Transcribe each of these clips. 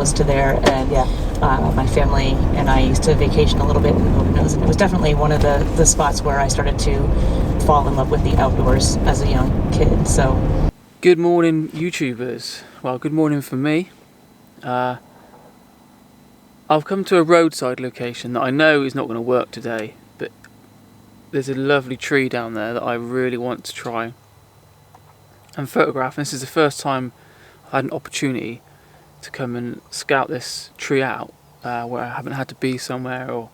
close to there, and yeah, my family and I used to vacation a little bit in the Poconos, and it was definitely one of the spots where I started to fall in love with the outdoors as a young kid. So, good morning, YouTubers. Well, good morning for me. I've come to a roadside location that I know is not going to work today, but there's a lovely tree down there that I really want to try and photograph. And this is the first time I've had an opportunity to come and scout this tree out, where I haven't had to be somewhere, or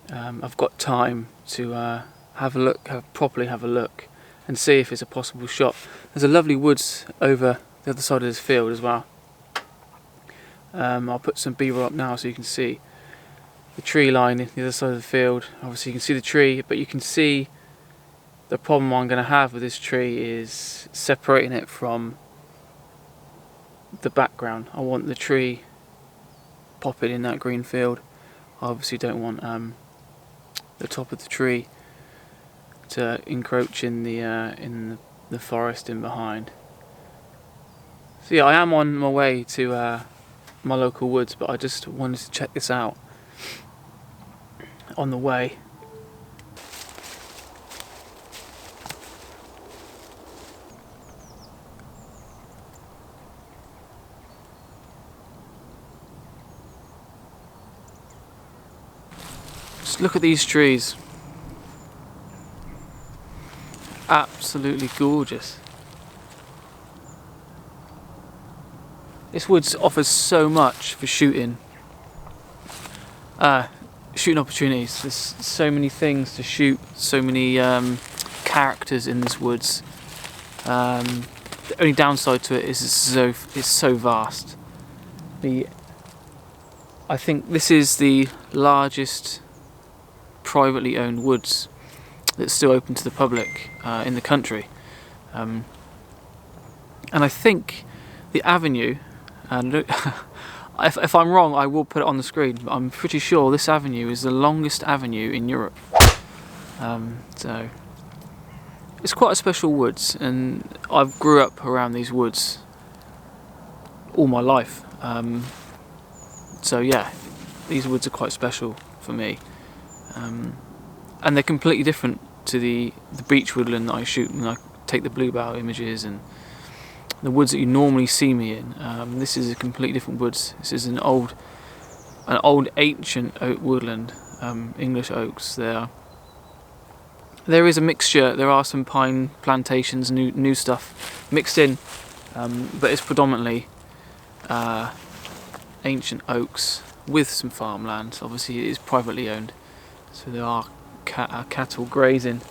I've got time to have a look, properly have a look and see if it's a possible shot. There's a lovely woods over the other side of this field as well. I'll put some B-roll up now so you can see the tree line in the other side of the field. Obviously you can see the tree, but you can see the problem I'm going to have with this tree is separating it from the background. I want the tree popping in that green field. I obviously don't want the top of the tree to encroach in the forest in behind. So yeah, I am on my way to my local woods, but I just wanted to check this out on the way. Just look at these trees. Absolutely gorgeous. This woods offers so much for shooting opportunities. There's so many things to shoot, so many characters in this woods. The only downside to it is it's so vast. I think this is the largest privately owned woods that's still open to the public in the country, and I think the avenue, and if I'm wrong I will put it on the screen, but I'm pretty sure this avenue is the longest avenue in Europe. So it's quite a special woods, and I've grew up around these woods all my life, so yeah, these woods are quite special for me, and they're completely different to the beech woodland that I shoot when I take the bluebow images and the woods that you normally see me in. This is a completely different woods. This is an old ancient oak woodland, English oaks. There is a mixture. There are some pine plantations, new stuff mixed in, but it's predominantly ancient oaks with some farmland. Obviously it is privately owned, so there are cattle grazing.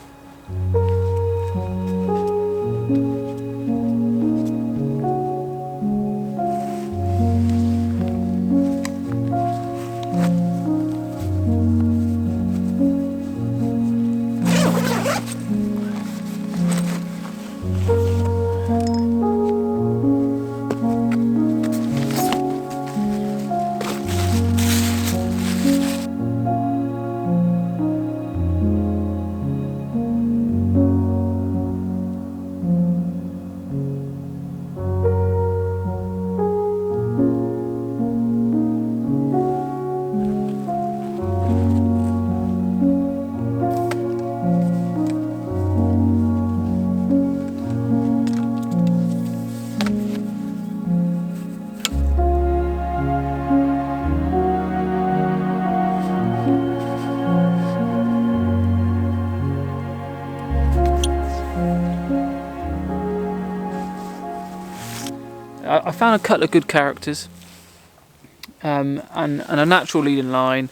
I found a couple of good characters, and a natural leading line.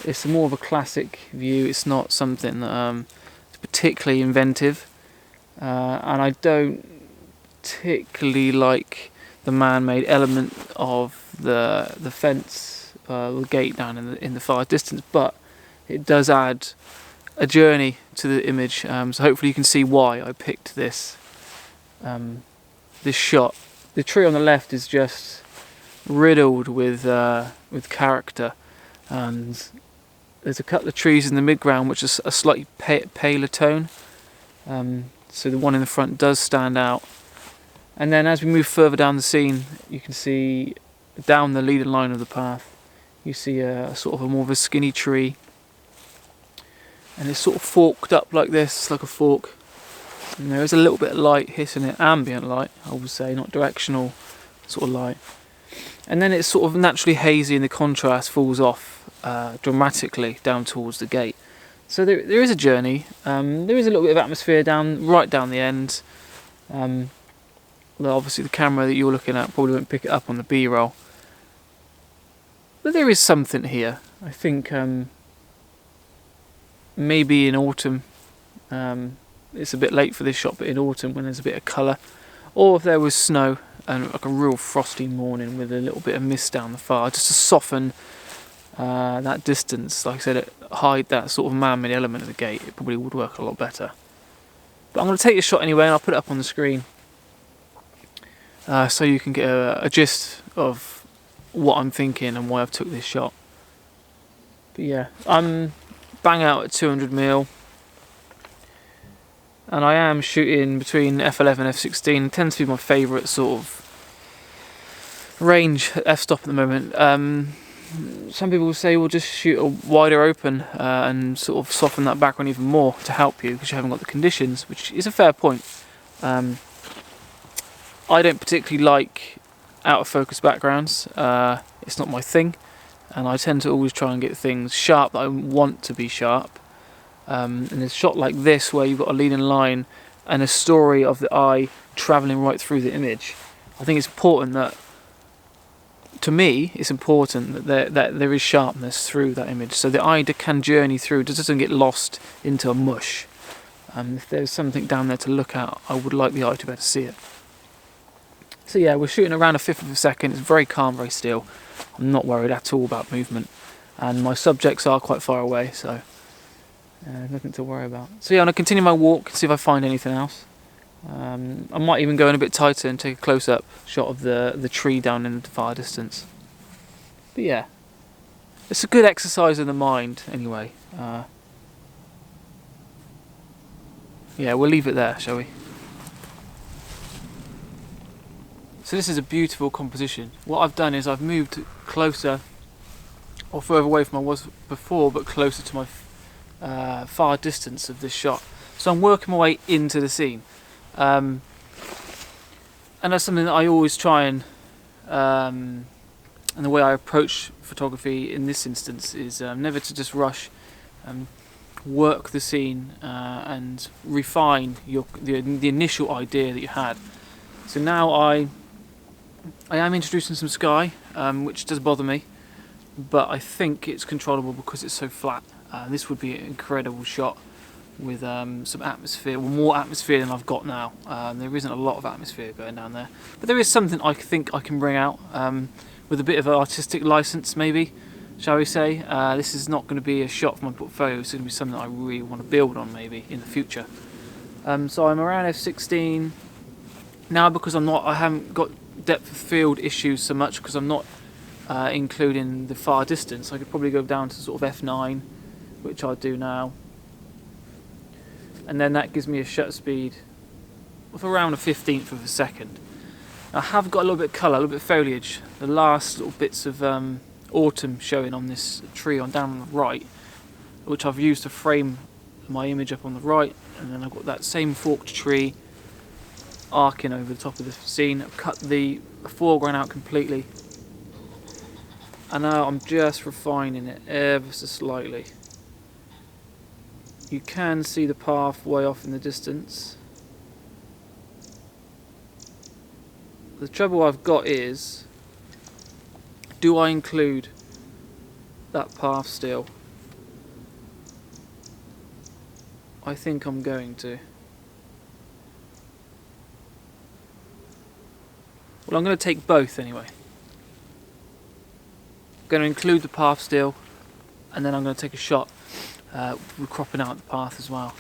It's more of a classic view. It's not something that is particularly inventive, and I don't particularly like the man-made element of the fence, the gate down in the far distance. But it does add a journey to the image. So hopefully you can see why I picked this shot. The tree on the left is just riddled with character, and there's a couple of trees in the midground which is a slightly paler tone, so the one in the front does stand out. And then as we move further down the scene, you can see down the leading line of the path, you see a sort of a more of a skinny tree, and it's sort of forked up like this, like a fork. And there is a little bit of light hitting it, ambient light, I would say, not directional sort of light. And then it's sort of naturally hazy, and the contrast falls off dramatically down towards the gate. So there is a journey. There is a little bit of atmosphere right down the end. Although obviously the camera that you're looking at probably won't pick it up on the B-roll. But there is something here. I think maybe in autumn, it's a bit late for this shot, but in autumn when there's a bit of colour, or if there was snow and like a real frosty morning with a little bit of mist down the far, just to soften that distance, like I said, hide that sort of man-made element of the gate, it probably would work a lot better. But I'm going to take this shot anyway, and I'll put it up on the screen so you can get a gist of what I'm thinking and why I've took this shot. But yeah, I'm bang out at 200mm, and I am shooting between f11 and f16. It tends to be my favourite sort of range at f-stop at the moment. Some people will say, well, just shoot a wider open and sort of soften that background even more to help you, because you haven't got the conditions, which is a fair point. I don't particularly like out of focus backgrounds. It's not my thing, and I tend to always try and get things sharp that I want to be sharp. And a shot like this, where you've got a leading line and a story of the eye travelling right through the image, I think it's important that, to me, it's important that there is sharpness through that image, so the eye can journey through, it doesn't get lost into a mush. If there's something down there to look at, I would like the eye to be able to see it. So yeah, we're shooting around a fifth of a second. It's very calm, very still. I'm not worried at all about movement, and my subjects are quite far away, so nothing to worry about. So yeah, I'm going to continue my walk, see if I find anything else. I might even go in a bit tighter and take a close-up shot of the tree down in the far distance. But yeah, it's a good exercise in the mind anyway. Yeah, we'll leave it there, shall we? So this is a beautiful composition. What I've done is I've moved closer, or further away from I was before, but closer to my far distance of this shot. So I'm working my way into the scene. And that's something that I always try and the way I approach photography in this instance is never to just rush, work the scene and refine the initial idea that you had. So now I am introducing some sky, which does bother me, but I think it's controllable because it's so flat. This would be an incredible shot with some atmosphere, well, more atmosphere than I've got now. There isn't a lot of atmosphere going down there, but there is something I think I can bring out with a bit of an artistic license, maybe, shall we say. This is not going to be a shot for my portfolio, it's going to be something I really want to build on maybe in the future. So I'm around f16 now because I haven't got depth of field issues so much, because I'm not including the far distance. I could probably go down to sort of f9, which I do now, and then that gives me a shutter speed of around a 15th of a second. I have got a little bit of colour, a little bit of foliage, the last little bits of autumn showing on this tree down on the right, which I've used to frame my image up on the right, and then I've got that same forked tree arcing over the top of the scene. I've cut the foreground out completely, and now I'm just refining it ever so slightly. You can see the path way off in the distance. The trouble I've got is, do I include that path still? I think I'm going to. Well, I'm going to take both anyway. I'm going to include the path still, and then I'm going to take a shot with cropping out the path as well.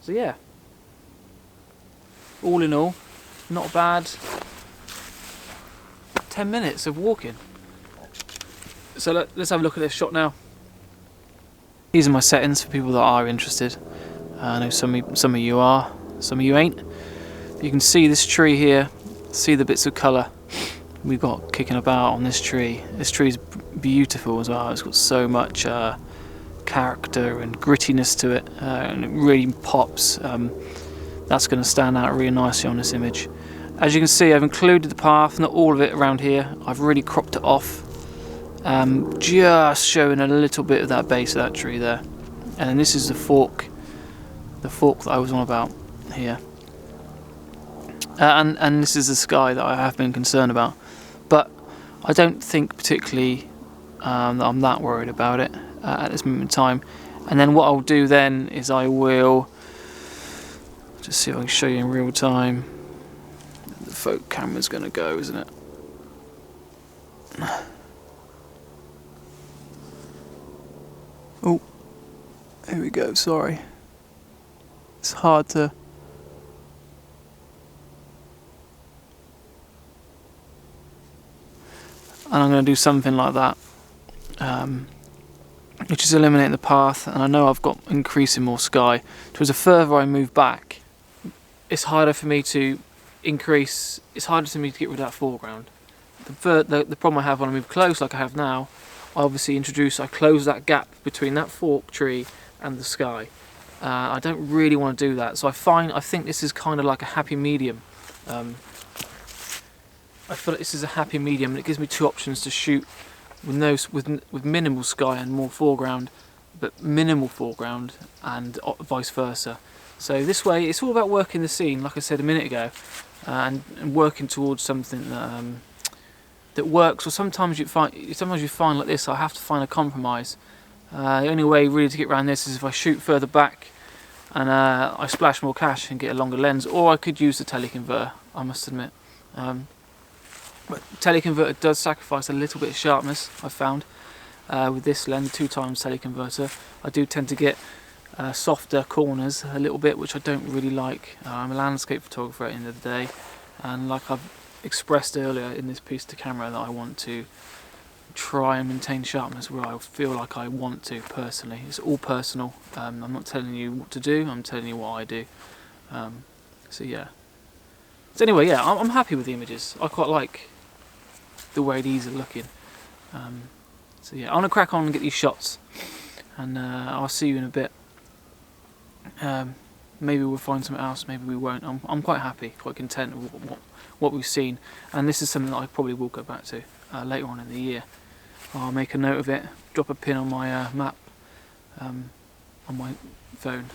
So yeah, all in all, not bad 10 minutes of walking. So let's have a look at this shot now. These are my settings for people that are interested. I know some of you are, some of you ain't. You can see this tree here see the bits of colour we've got kicking about on this tree. This tree is beautiful as well. It's got so much character and grittiness to it, and it really pops. That's going to stand out really nicely on this image. As you can see, I've included the path, not all of it around here. I've really cropped it off, just showing a little bit of that base of that tree there. And then this is the fork that I was on about here. And this is the sky that I have been concerned about. But I don't think particularly that I'm that worried about it at this moment in time. And then what I'll do then is I will just see if I can show you in real time. The photo camera's going to go, isn't it? Oh, here we go, sorry. It's hard to... And I'm going to do something like that, which is eliminating the path. And I know I've got increasing more sky. Because the further I move back, it's harder for me to increase. It's harder for me to get rid of that foreground. The problem I have when I move close, like I have now, I obviously I close that gap between that fork tree and the sky. I don't really want to do that, so I think this is kind of like a happy medium. I feel like this is a happy medium, and it gives me two options to shoot with minimal sky and more foreground, but minimal foreground and vice versa. So this way, it's all about working the scene, like I said a minute ago, and working towards something that works. Or sometimes you find like this, I have to find a compromise. The only way really to get around this is if I shoot further back and I splash more cash and get a longer lens, or I could use the teleconverter, I must admit. But teleconverter does sacrifice a little bit of sharpness, I've found, with this lens, 2x teleconverter. I do tend to get softer corners a little bit, which I don't really like. I'm a landscape photographer at the end of the day, and like I've expressed earlier in this piece to camera, that I want to try and maintain sharpness where I feel like I want to personally. It's all personal. I'm not telling you what to do, I'm telling you what I do. So yeah. So anyway, yeah, I'm happy with the images. I quite like the way these are looking. So yeah, I'm going to crack on and get these shots, and I'll see you in a bit. Maybe we'll find something else, maybe we won't. I'm quite happy, quite content with what we've seen, and this is something that I probably will go back to later on in the year. I'll make a note of it, drop a pin on my map on my phone,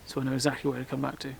so I know exactly where to come back to.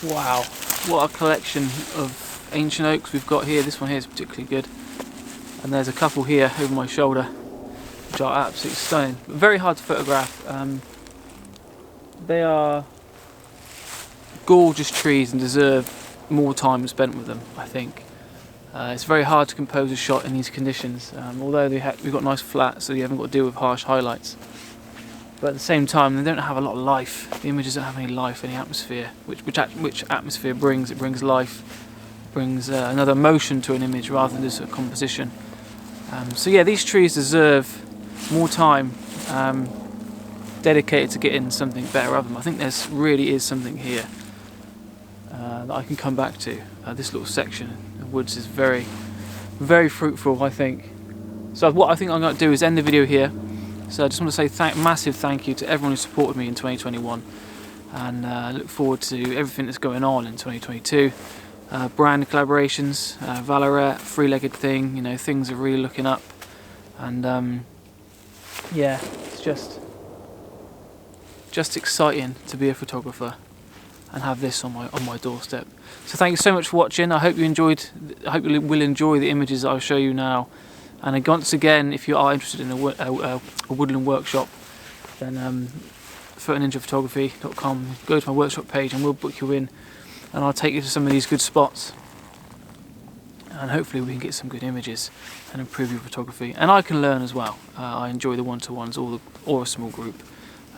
Wow, what a collection of ancient oaks we've got here. This one here is particularly good, and there's a couple here over my shoulder which are absolutely stunning, but very hard to photograph. They are gorgeous trees and deserve more time spent with them, I think. It's very hard to compose a shot in these conditions, although we've got nice flats, so you haven't got to deal with harsh highlights. But at the same time, they don't have a lot of life. The images don't have any life, any atmosphere. Which atmosphere brings? It brings life, brings another emotion to an image rather than just a composition. So yeah, these trees deserve more time dedicated to getting something better of them. I think there's really is something here that I can come back to. This little section of woods is very, very fruitful, I think. So what I think I'm going to do is end the video here. So I just want to say massive thank you to everyone who supported me in 2021, and look forward to everything that's going on in 2022. Brand collaborations, Vallerret, three-legged thing, you know, things are really looking up, and yeah, it's just exciting to be a photographer and have this on my doorstep. So thank you so much for watching. I hope you enjoyed. I hope you will enjoy the images that I'll show you now. And once again, if you are interested in a woodland workshop, then photoninjaphotography.com, go to my workshop page and we'll book you in, and I'll take you to some of these good spots and hopefully we can get some good images and improve your photography. And I can learn as well. I enjoy the one-to-ones or a small group.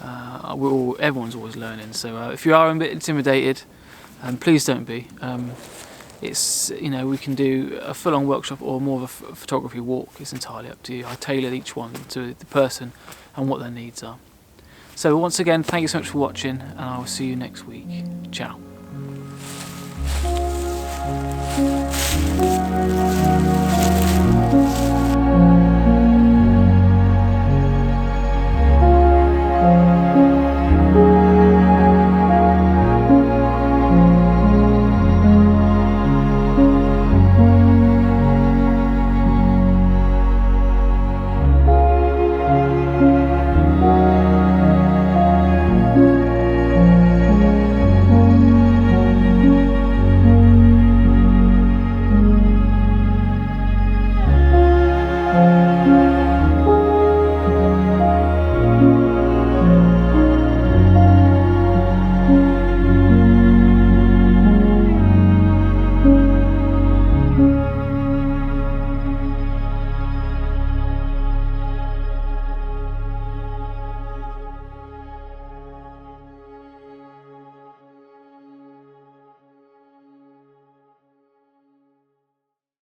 Everyone's always learning, so if you are a bit intimidated, please don't be. It's, you know, we can do a full-on workshop or more of a photography walk. It's entirely up to you. I tailor each one to the person and what their needs are. So once again, thank you so much for watching, and I will see you next week. Ciao.